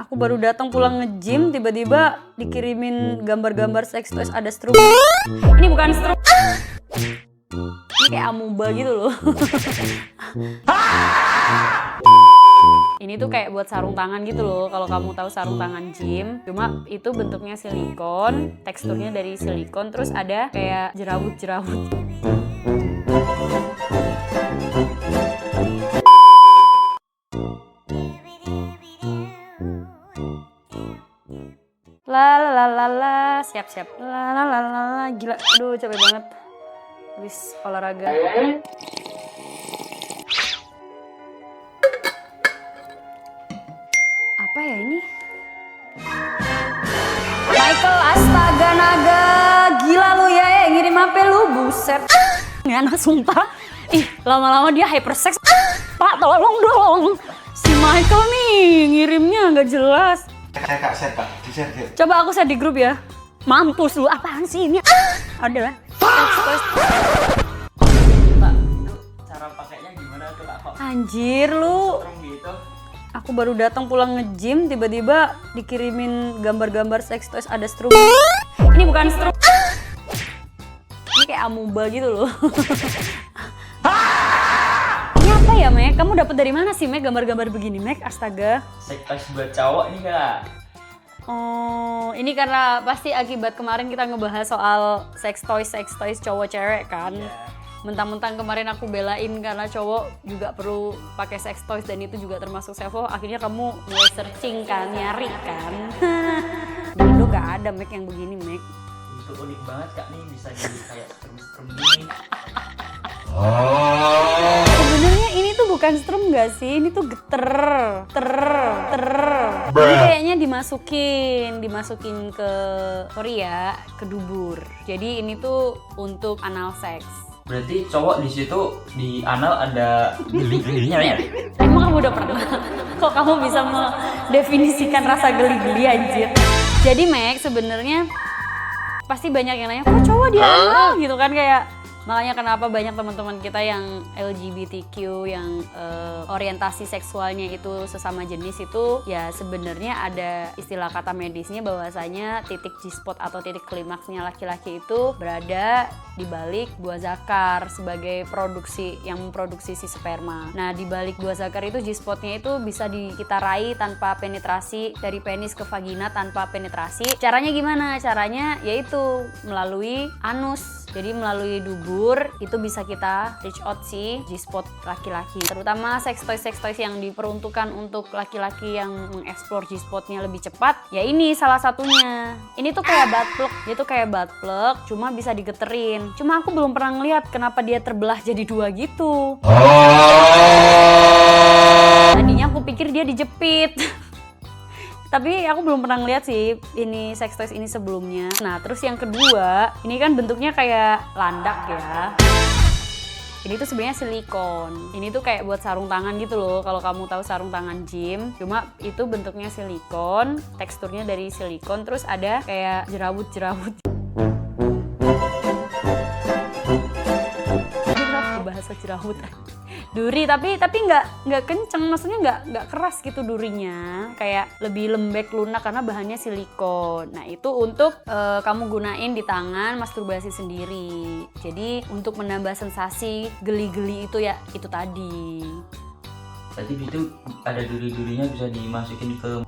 Aku baru datang pulang nge-gym, tiba-tiba dikirimin gambar-gambar seks toys ada strum. Ini bukan strum. Ini kayak amuba gitu loh. Ini tuh kayak buat sarung tangan gitu loh, kalau kamu tahu sarung tangan gym. Cuma itu bentuknya silikon, teksturnya dari silikon, terus ada kayak jerawut-jerawut. La, siap-siap. La, gila. Aduh, capek banget. Habis olahraga. Apa ya ini? Michael, astaga naga. Gila lu ya, ngirim HP lu, buset. Ngana sumpah. Ih, lama-lama dia hypersex. Pak, tolong dong. Si Michael nih ngirimnya nggak jelas. Kak, share Kak, di-share deh. Coba aku share di grup ya. Mampus lu, apaan sih ini? Ada lah. Mbak, itu cara pakainya gimana tuh Kak? Kok Anjir lu. serem gitu? Aku baru datang pulang nge-gym, tiba-tiba dikirimin gambar-gambar seks toys ada strum. Ini bukan strum. Ini kayak amuba gitu loh. Ini apa ya, Mek? Kamu dapat dari mana sih, Mek, gambar-gambar begini, Mek? Astaga. Seks toys buat cowok nih Kak. Oh, ini karena pasti akibat kemarin kita ngebahas soal seks toys cowok cewek kan. Iya. Mentang-mentang kemarin aku belain karena cowok juga perlu pakai sex toys dan itu juga termasuk self love, akhirnya kamu mulai searching kan, nyari kan. Dulu gak ada Mek yang begini, Mek. Itu unik banget Kak nih, bisa jadi kayak strum-strum gini. Sebenarnya ini tuh bukan strum gak sih? Ini tuh geter. Ini kayaknya dimasukin ke Korea, ke dubur. Jadi ini tuh untuk anal seks. Berarti cowok di situ di anal ada geli-gelinya ya? Emang kamu udah pernah? Kok kamu bisa mendefinisikan rasa geli-geli anjir? Jadi Mek, sebenarnya pasti banyak yang nanya, kok cowok di anal gitu kan, kayak makanya kenapa banyak teman-teman kita yang LGBTQ yang orientasi seksualnya itu sesama jenis itu ya sebenarnya ada istilah kata medisnya bahwasanya titik G-spot atau titik klimaksnya laki-laki itu berada di balik buah zakar sebagai produksi yang memproduksi si sperma. Nah, di balik buah zakar itu G-spotnya itu bisa kita raih tanpa penetrasi dari penis ke vagina tanpa penetrasi. Caranya gimana? Caranya yaitu melalui anus. Jadi melalui dubur itu bisa kita reach out si G-spot laki-laki. Terutama sex toys yang diperuntukkan untuk laki-laki yang mengeksplor G-spotnya lebih cepat. Ya ini salah satunya. Ini tuh kayak butt plug. Dia tuh kayak butt plug, cuma bisa digeterin. Cuma aku belum pernah ngeliat kenapa dia terbelah jadi dua gitu. Tadinya aku pikir dia dijepit. Tapi aku belum pernah ngeliat sih ini sex toys ini sebelumnya. Nah, terus yang kedua, ini kan bentuknya kayak landak ya. Ini tuh sebenarnya silikon. Ini tuh kayak buat sarung tangan gitu loh. Kalau kamu tahu sarung tangan gym, cuma itu bentuknya silikon, teksturnya dari silikon, terus ada kayak jerawut-jerawut. Bahasa jerawut. Duri tapi nggak kenceng, maksudnya nggak keras gitu durinya, kayak lebih lembek lunak karena bahannya silikon. Nah itu untuk kamu gunain di tangan masturbasi sendiri, jadi untuk menambah sensasi geli-geli itu ya itu tadi. Berarti itu ada duri-durinya bisa dimasukin ke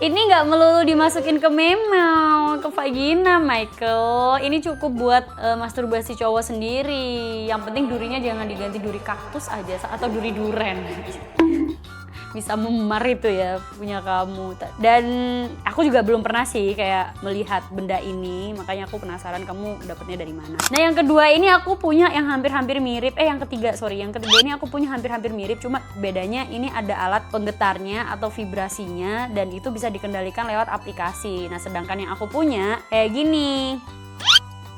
Ini nggak melulu dimasukin ke memau, ke vagina, Michael. Ini cukup buat masturbasi cowok sendiri. Yang penting durinya jangan diganti duri kaktus aja atau duri duren. Bisa memar itu ya punya kamu. Dan aku juga belum pernah sih kayak melihat benda ini, makanya aku penasaran kamu dapetnya dari mana. Nah yang kedua ini aku punya yang hampir-hampir mirip. Yang ketiga ini aku punya hampir-hampir mirip, cuma bedanya ini ada alat penggetarnya atau vibrasinya dan itu bisa dikendalikan lewat aplikasi. Nah sedangkan yang aku punya kayak gini.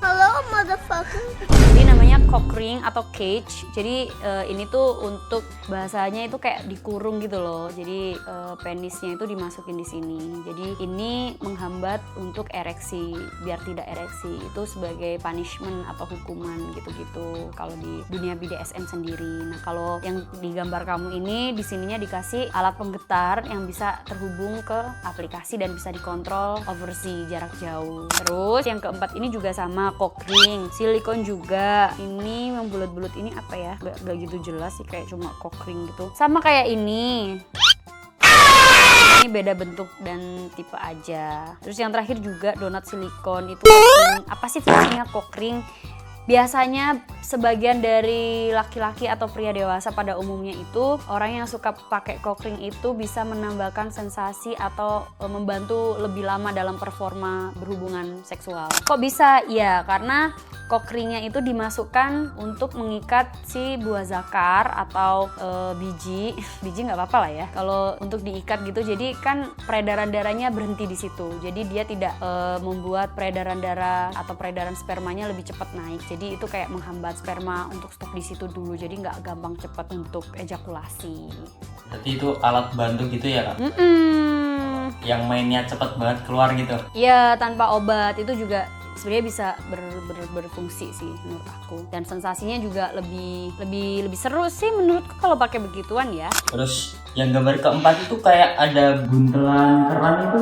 Hello, motherfucker. Jadi namanya cock ring atau cage. Jadi ini tuh untuk bahasanya itu kayak dikurung gitu loh. Jadi penisnya itu dimasukin di sini. Jadi ini menghambat untuk ereksi, biar tidak ereksi. Itu sebagai punishment atau hukuman gitu-gitu. Kalau di dunia BDSM sendiri. Nah kalau yang digambar kamu ini di sininya dikasih alat penggetar yang bisa terhubung ke aplikasi dan bisa dikontrol oversea jarak jauh. Terus yang keempat ini juga sama cock ring, silikon juga. Ini yang bulat-bulat ini apa ya? Gak gitu jelas sih, kayak cuma cock ring gitu. Sama kayak ini. Ini beda bentuk dan tipe aja. Terus yang terakhir juga donat silikon itu cock ring. Apa sih fungsinya cock ring? Biasanya sebagian dari laki-laki atau pria dewasa pada umumnya itu orang yang suka pakai cock ring itu bisa menambahkan sensasi atau membantu lebih lama dalam performa berhubungan seksual. Kok bisa? Ya karena cock ringnya itu dimasukkan untuk mengikat si buah zakar atau biji nggak apa-apa lah ya. Kalau untuk diikat gitu, jadi kan peredaran darahnya berhenti di situ. Jadi dia tidak membuat peredaran darah atau peredaran spermanya lebih cepat naik. Jadi itu kayak menghambat sperma untuk stok di situ dulu. Jadi nggak gampang cepat untuk ejakulasi. Berarti itu alat bantu gitu ya Kak? Yang mainnya cepet banget keluar gitu? Iya, tanpa obat itu juga sebenarnya bisa berfungsi sih menurut aku. Dan sensasinya juga lebih seru sih menurutku kalau pakai begituan ya. Terus yang gambar keempat itu kayak ada buntelan keran itu.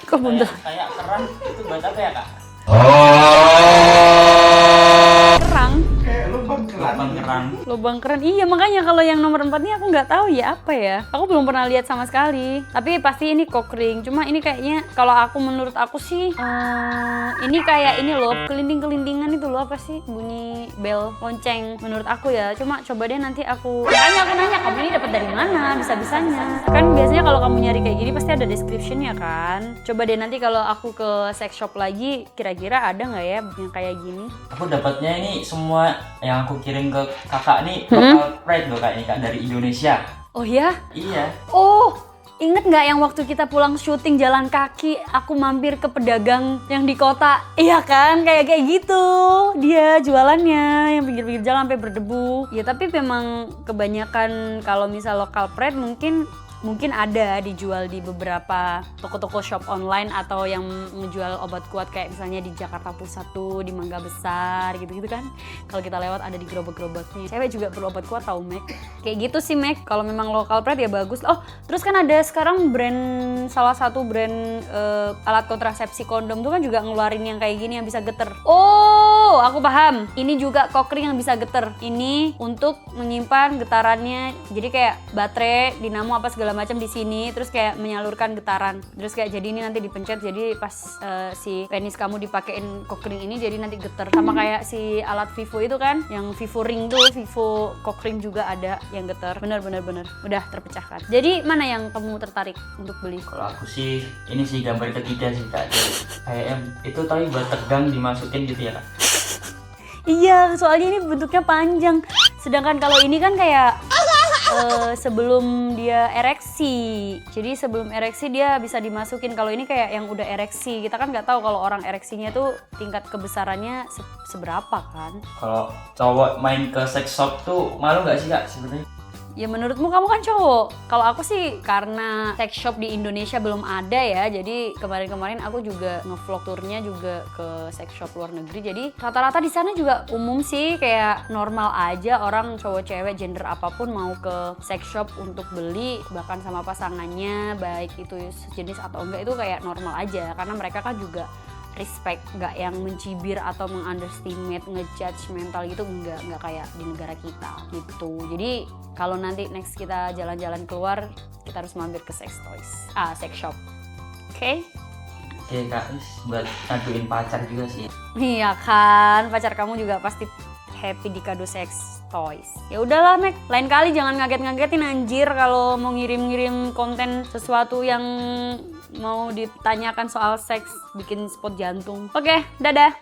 Kok buntel? Kayak keran itu buat apa ya Kak? Kerang. Kayak lubang keran. Lubang keran. Lubang keren, iya makanya kalau yang nomor 4 ini aku nggak tahu ya apa ya. Aku belum pernah lihat sama sekali. Tapi pasti ini cock ring. Cuma ini kayaknya kalau menurut aku sih ini kayak ini loh, kelinting-kelintingan itu loh, apa sih bunyi bel lonceng menurut aku ya. Cuma coba deh nanti aku nanya kamu ini dapat dari mana bisa-bisanya. Kan biasanya kalau kamu nyari kayak gini pasti ada description-nya kan. Coba deh nanti kalau aku ke sex shop lagi kira-kira ada nggak ya yang kayak gini. Aku dapatnya ini semua yang aku kirim ke kakak nih Local Pride loh Kak, ini Kak dari Indonesia. Oh ya? Iya. Oh, inget nggak yang waktu kita pulang syuting jalan kaki, aku mampir ke pedagang yang di kota? Iya kan, kayak gitu. Dia jualannya yang pinggir-pinggir jalan sampai berdebu. Ya tapi memang kebanyakan kalau misal Local Pride mungkin ada dijual di beberapa toko-toko shop online atau yang menjual obat kuat kayak misalnya di Jakarta Pusat tuh, di Mangga Besar gitu-gitu kan. Kalau kita lewat ada di gerobak-gerobaknya. Cewek juga perlu obat kuat tau Mac. Kayak gitu sih Mac. Kalau memang Local Pride ya bagus. Oh, terus kan ada sekarang salah satu brand alat kontrasepsi kondom tuh kan juga ngeluarin yang kayak gini yang bisa geter. Oh, aku paham. Ini juga cock ring yang bisa geter. Ini untuk menyimpan getarannya. Jadi kayak baterai, dinamo apa segala macam di sini, terus kayak menyalurkan getaran. Terus kayak jadi ini nanti dipencet, jadi pas si penis kamu dipakein cock ring ini jadi nanti geter. Sama kayak si alat Vivo itu kan, yang Vivo ring tuh, Vivo cock ring juga ada yang geter. Bener. Udah terpecahkan. Jadi mana yang kamu tertarik untuk beli? Kalau aku sih ini sih gambar ketiga sih Kak. Kayak itu tapi buat tegang dimasukin gitu ya Kak. Iya, soalnya ini bentuknya panjang. Sedangkan kalau ini kan kayak sebelum dia ereksi. Jadi sebelum ereksi dia bisa dimasukin. Kalau ini kayak yang udah ereksi. Kita kan nggak tahu kalau orang ereksinya tuh tingkat kebesarannya seberapa kan. Kalau cowok main ke sex shop tuh malu nggak sih Kak sebenarnya? Ya menurutmu, kamu kan cowok. Kalau aku sih karena sex shop di Indonesia belum ada ya. Jadi kemarin aku juga ngevlog turnya juga ke sex shop luar negeri. Jadi rata-rata di sana juga umum sih, kayak normal aja orang cowok cewek gender apapun mau ke sex shop untuk beli, bahkan sama pasangannya, baik itu sejenis atau enggak, itu kayak normal aja. Karena mereka kan juga respect, nggak yang mencibir atau mengunderestimate, ngejudge mental gitu, nggak kayak di negara kita gitu. Jadi kalau nanti next kita jalan-jalan keluar, kita harus mampir ke sex shop. Oke? Oke Kak, buat ngaduin pacar juga sih. Iya kan, pacar kamu juga pasti happy di kado sex toys. Ya udahlah Mac, lain kali jangan ngaget-ngagetin anjir kalau mau ngirim-ngirim konten sesuatu yang mau ditanyakan soal seks, bikin spot jantung. Oke, dadah.